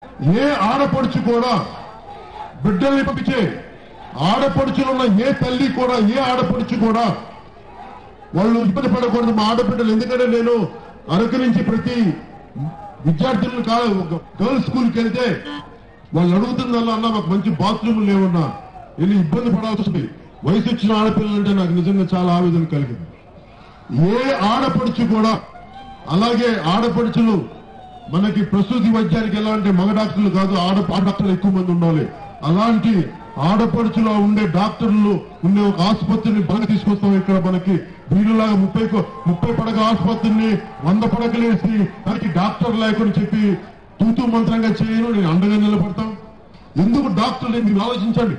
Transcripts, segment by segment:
ఏ ఆడపడుచు కూడా బిడ్డల్ని పంపించే ఆడపడుచులున్న ఏ తల్లి కూడా ఏ ఆడపడుచు కూడా వాళ్ళు ఇబ్బంది పడకూడదు మా ఆడబిడ్డలు. ఎందుకంటే నేను అరకు నుంచి ప్రతి విద్యార్థులను గర్ల్స్ స్కూల్కి వెళ్తే వాళ్ళు అడుగుతుందల్లా అన్న మాకు మంచి బాత్రూమ్ లేవన్నా వెళ్ళి ఇబ్బంది పడాల్సి వస్తుంది. వయసు వచ్చిన ఆడపిల్లలంటే నాకు నిజంగా చాలా ఆవేదన కలిగింది. ఏ ఆడపడుచు కూడా అలాగే ఆడపడుచులు మనకి ప్రసూతి వైద్యానికి ఎలా అంటే మగ డాక్టర్లు కాదు ఆడ డాక్టర్లు ఎక్కువ మంది ఉండాలి. అలాంటి ఆడపడుచులో ఉండే డాక్టర్లు ఉండే ఒక ఆసుపత్రిని బాగా తీసుకొస్తాం. ఇక్కడ మనకి వీళ్ళలాగా 30 పడక ఆసుపత్రిని 100 పడకలేసి దానికి డాక్టర్ లేకుండా చెప్పి తూతూ మంత్రంగా చేయను. నేను అండగా నిలబడతాం. ఎందుకు డాక్టర్లు మీరు ఆలోచించండి.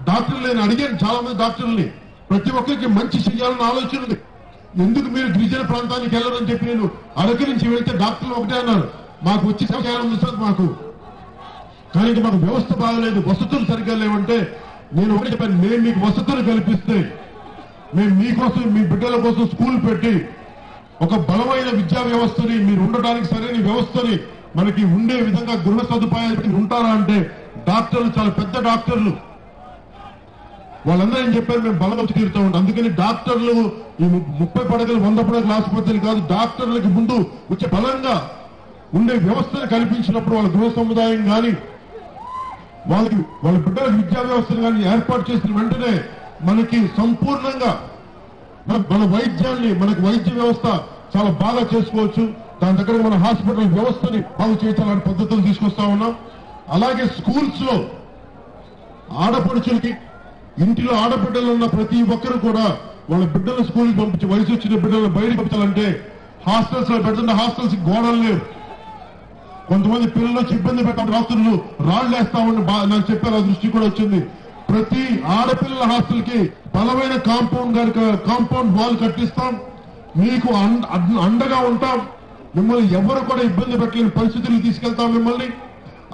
డాక్టర్లు నేను అడిగాను చాలా మంది డాక్టర్లని, ప్రతి ఒక్కరికి మంచి చేయాలని ఆలోచన ఉంది. ఎందుకు మీరు గిరిజన ప్రాంతానికి వెళ్ళరని చెప్పి నేను అరకు నుంచి వెళ్తే డాక్టర్లు ఒకటే అన్నారు, మాకు వచ్చి సేవ చేయాలని వస్తుంది మాకు, కానీ మాకు వ్యవస్థ బాగలేదు, వసతులు సరిగ్గా లేవంటే నేను ఒకటి చెప్పాను, మేము మీకు వసతులు కల్పిస్తే మేము మీకోసం మీ బిడ్డల కోసం స్కూల్ పెట్టి ఒక బలమైన విద్యా వ్యవస్థని మీరు ఉండడానికి సరైన వ్యవస్థని మనకి ఉండే విధంగా గృహ సదుపాయాలు ఉంటారా అంటే డాక్టర్లు చాలా పెద్ద డాక్టర్లు వాళ్ళందరూ ఏం చెప్పారు, మేము బలంగా వచ్చి తీరుతూ ఉంటాం. అందుకని డాక్టర్లు ఈ 30 పడకలు 100 పడకల ఆసుపత్రులు కాదు, డాక్టర్లకి ముందు వచ్చే బలంగా ఉండే వ్యవస్థను కల్పించినప్పుడు వాళ్ళ గృహ సముదాయం కానీ వాళ్ళ బిడ్డల విద్యా వ్యవస్థను కానీ ఏర్పాటు చేసిన వెంటనే మనకి సంపూర్ణంగా మన వైద్యాన్ని మనకి వైద్య వ్యవస్థ చాలా బాగా చేసుకోవచ్చు. దాని దగ్గర మన హాస్పిటల్ వ్యవస్థని బాగు చేయించాలని పద్ధతులు తీసుకొస్తా ఉన్నాం. అలాగే స్కూల్స్ లో ఆడపడుచులకి ఇంటిలో ఆడబిడ్డలు ఉన్న ప్రతి ఒక్కరు కూడా వాళ్ళ బిడ్డల స్కూల్కి పంపించి వయసు వచ్చిన బిడ్డలను బయటకు పంపించాలంటే హాస్టల్స్ లో పెడుతున్న హాస్టల్స్ గోడలు లేవు. కొంతమంది పిల్లలు వచ్చి ఇబ్బంది పెట్టడం రాత్రులు రాళ్లు వేస్తా ఉండి నాకు చెప్పారు, ఆ దృష్టి కూడా వచ్చింది. ప్రతి ఆడపిల్లల హాస్టల్ కి బలమైన కాంపౌండ్ వాల్ కట్టిస్తాం, మీకు అండగా ఉంటాం, మిమ్మల్ని ఎవరు కూడా ఇబ్బంది పెట్టలేని పరిస్థితులు తీసుకెళ్తాం మిమ్మల్ని.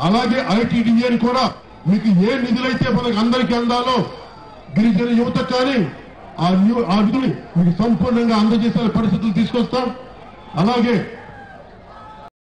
అలాగే ఐటీడీఏని కూడా మీకు ఏ నిధులైతే మనకి అందరికీ అందాలో గిరిజన యువత కానీ ఆ నిధులు మీకు సంపూర్ణంగా అందజేసే పరిస్థితులు తీసుకొస్తాం. అలాగే